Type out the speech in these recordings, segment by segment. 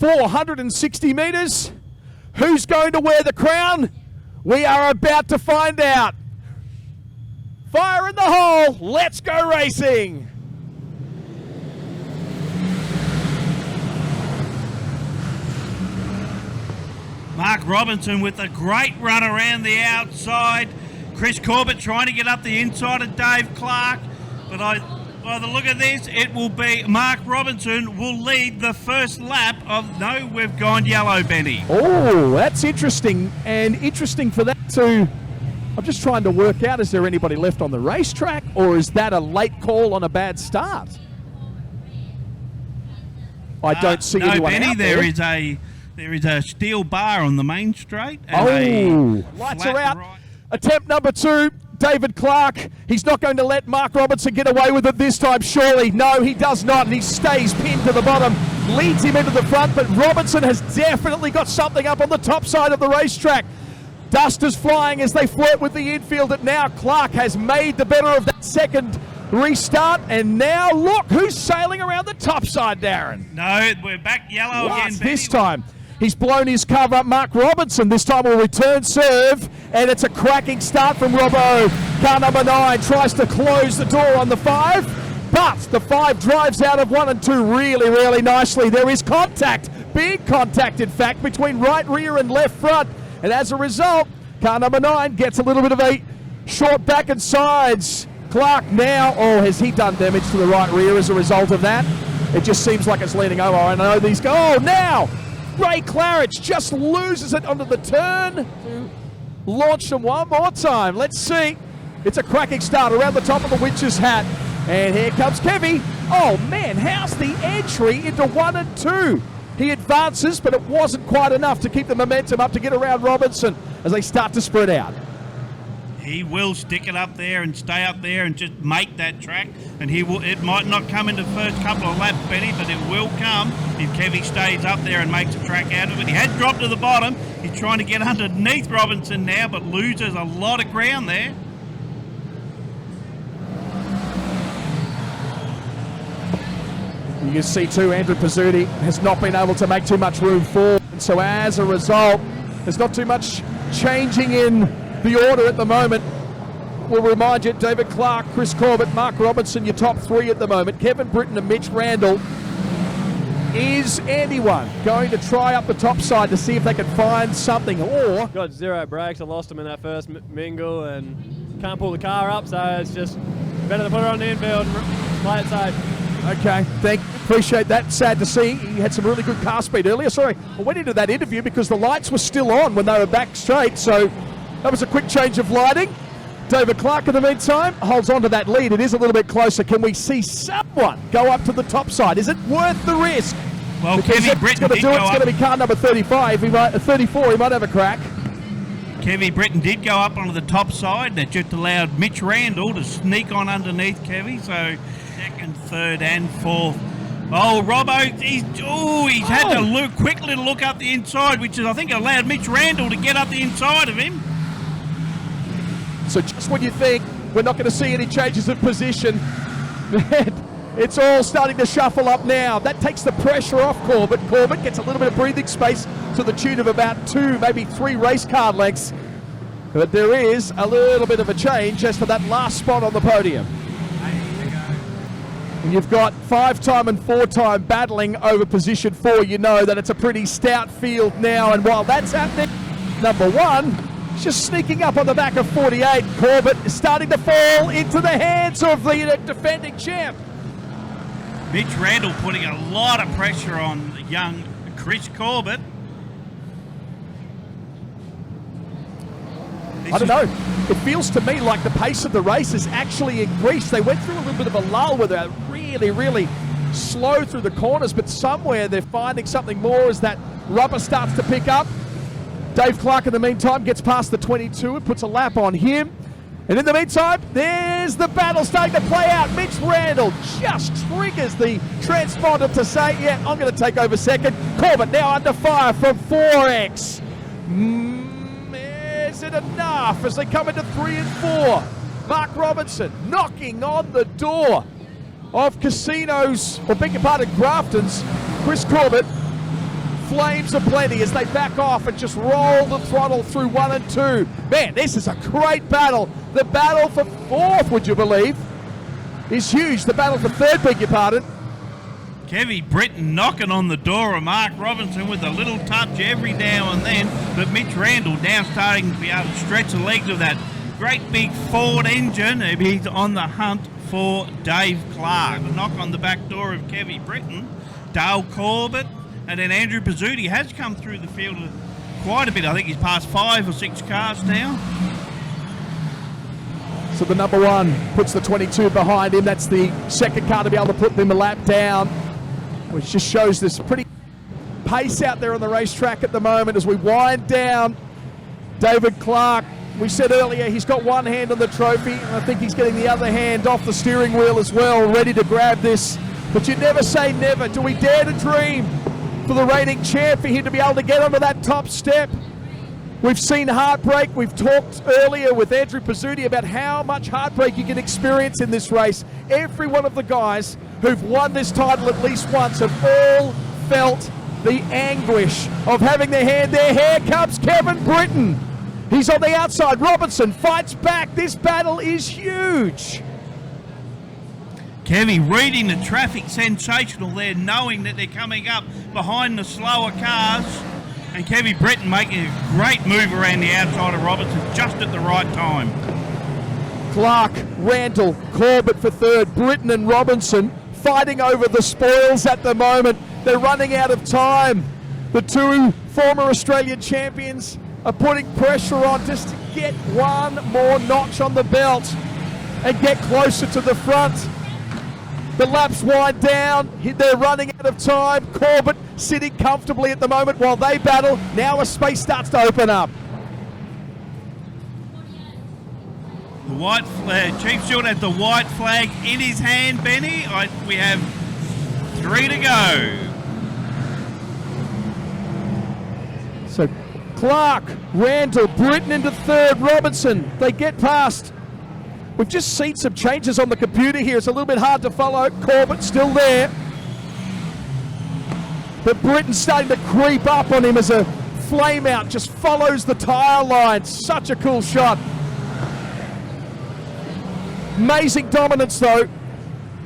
460 metres. Who's going to wear the crown? We are about to find out. Fire in the hole. Let's go racing. Mark Robinson with a great run around the outside. Chris Corbett trying to get up the inside of Dave Clark. But by the look of this, it will be Mark Robinson will lead the first lap of No, We've Gone Yellow, Benny. Oh, that's interesting. And interesting for that too. I'm just trying to work out, is there anybody left on the racetrack, or is that a late call on a bad start? I don't see anyone Benny, out there. There is a steel bar on the main straight. And lights are out. Right. Attempt number 2, David Clark. He's not going to let Mark Robinson get away with it this time, surely. No, he does not, and he stays pinned to the bottom, leads him into the front, but Robinson has definitely got something up on the top side of the racetrack. Dust is flying as they flirt with the infield, and now Clark has made the better of that second restart, and now look who's sailing around the top side, Darren. No, we're back yellow again, Benny. This time. He's blown his cover. Mark Robinson this time will return serve, and it's a cracking start from Robbo. Car number 9 tries to close the door on the 5, but the 5 drives out of 1 and 2 really, really nicely. There is contact, big contact in fact, between right rear and left front, and as a result, car number 9 gets a little bit of a short back and sides. Clark now, has he done damage to the right rear as a result of that? It just seems like it's leaning over. I know these go. Now! Ray Claridge just loses it onto the turn to launch them one more time. Let's see. It's a cracking start around the top of the witch's hat. And here comes Kevy. Oh man, how's the entry into 1 and 2? He advances, but it wasn't quite enough to keep the momentum up to get around Robinson as they start to spread out. He will stick it up there and stay up there and just make that track. And he will. It might not come in the first couple of laps, Benny, but it will come if Kevy stays up there and makes a track out of it. He had dropped to the bottom. He's trying to get underneath Robinson now, but loses a lot of ground there. You can see too, Andrew Pizzuti has not been able to make too much room forward. And so as a result, there's not too much changing in the order at the moment. We'll remind you, David Clark, Chris Corbett, Mark Robinson, your top 3 at the moment. Kevin Britton and Mitch Randall. Is anyone going to try up the top side to see if they can find something, or... Got 0 brakes. I lost them in that first mingle and can't pull the car up, so it's just better to put it on the infield and play it safe. Okay, appreciate that. Sad to see. He had some really good car speed earlier. Sorry, I went into that interview because the lights were still on when they were back straight, so that was a quick change of lighting. David Clark, in the meantime, holds on to that lead. It is a little bit closer. Can we see someone go up to the top side? Is it worth the risk? Well, because Kevy Britton did go up. It's going to be car number 34. He might have a crack. Kevy Britton did go up onto the top side. That just allowed Mitch Randall to sneak on underneath Kevy. So second, third, and fourth. Oh, Robbo, he's had to quickly look up the inside, which is, I think, allowed Mitch Randall to get up the inside of him. So just when you think we're not going to see any changes of position, it's all starting to shuffle up now. That takes the pressure off Corbett. Corbett gets a little bit of breathing space to the tune of about 2, maybe 3 race car lengths. But there is a little bit of a change as for that last spot on the podium. When you've got 5-time and 4-time battling over position 4, you know that it's a pretty stout field now. And while that's happening, number 1 is just sneaking up on the back of 48. Corbett is starting to fall into the hands of the defending champ. Mitch Randall putting a lot of pressure on young Chris Corbett. I don't know. It feels to me like the pace of the race has actually increased. They went through a little bit of a lull where they're really slow through the corners, but somewhere they're finding something more as that rubber starts to pick up. Dave Clark, in the meantime, gets past the 22 and puts a lap on him. And in the meantime, there's the battle starting to play out. Mitch Randall just triggers the transponder to say, yeah, I'm going to take over second. Corbett now under fire from 4X. Is it enough as they come into 3 and 4? Mark Robinson knocking on the door of Casinos, or beg your pardon, Grafton's Chris Corbett. flames aplenty as they back off and just roll the throttle through 1 and 2. Man, this is a great battle. The battle for 4th, would you believe, is huge. The battle for 3rd, beg your pardon. Kevy Britton knocking on the door of Mark Robinson with a little touch every now and then, but Mitch Randall now starting to be able to stretch the legs of that great big Ford engine. He's on the hunt for Dave Clark. A knock on the back door of Kevy Britton, Dale Corbett, and then Andrew Pizzuti has come through the field quite a bit. I think he's passed 5 or 6 cars now. So the number 1 puts the 22 behind him. That's the second car to be able to put them a lap down, which just shows this pretty pace out there on the racetrack at the moment as we wind down. David Clark, we said earlier, he's got one hand on the trophy, and I think he's getting the other hand off the steering wheel as well, ready to grab this. But you never say never. Do we dare to dream for the reigning champ, for him to be able to get onto that top step? We've seen heartbreak. We've talked earlier with Andrew Pizzuti about how much heartbreak you can experience in this race. Every one of the guys who've won this title at least once have all felt the anguish of having their hand there. Here comes Kevin Britton. He's on the outside. Robinson fights back. This battle is huge. Kevy reading the traffic sensational there, knowing that they're coming up behind the slower cars. And Kevy Britton making a great move around the outside of Robinson just at the right time. Clark, Randall, Corbett for 3rd, Britton and Robinson fighting over the spoils at the moment. They're running out of time. The 2 former Australian champions are putting pressure on just to get one more notch on the belt and get closer to the front. The laps wind down. They're running out of time. Corbett sitting comfortably at the moment while they battle. Now a space starts to open up. The white flag, Chief Stewart has the white flag in his hand, Benny. We have 3 to go. So Clark, Randall, Britton into 3rd, Robinson. They get past. We've just seen some changes on the computer here. It's a little bit hard to follow. Corbett still there. But Britton's starting to creep up on him as a flame out just follows the tyre line. Such a cool shot. Amazing dominance though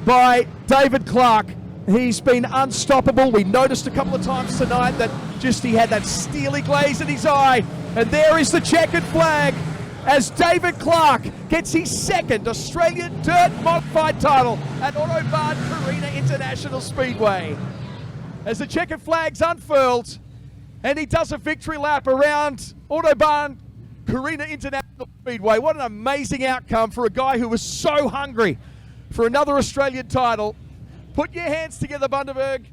by David Clark. He's been unstoppable. We noticed a couple of times tonight that just he had that steely glaze in his eye. And there is the checkered flag as David Clark gets his 2nd Australian Dirt Modified title at Autobahn Carina International Speedway. As the checkered flag's unfurled and he does a victory lap around Autobahn Carina International Speedway. What an amazing outcome for a guy who was so hungry for another Australian title. Put your hands together, Bundaberg.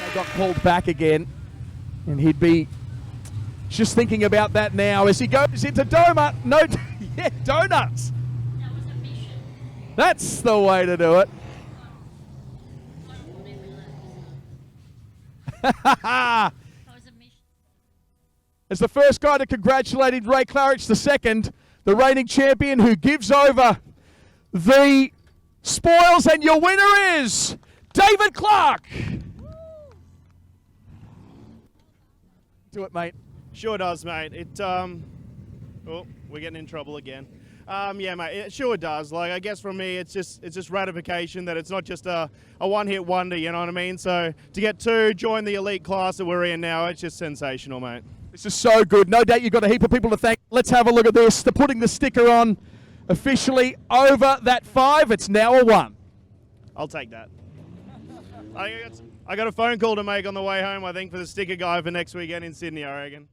They got called back again, and he'd be just thinking about that now as he goes into Donut. No, yeah, donuts. That was a mission. That's the way to do it. That was a mission. As the first guy to congratulate Ray Claridge, the second, the reigning champion who gives over the spoils, and your winner is David Clark. Do it, mate. Sure does, mate. Oh, we're getting in trouble again. Yeah, mate, it sure does. Like, I guess for me, it's just ratification that it's not just a one-hit wonder, you know what I mean? So to get 2, join the elite class that we're in now, it's just sensational, mate. This is so good. No doubt you've got a heap of people to thank. Let's have a look at this. They're putting the sticker on officially over that 5. It's now a 1. I'll take that. I got a phone call to make on the way home, I think, for the sticker guy for next weekend in Sydney, I reckon.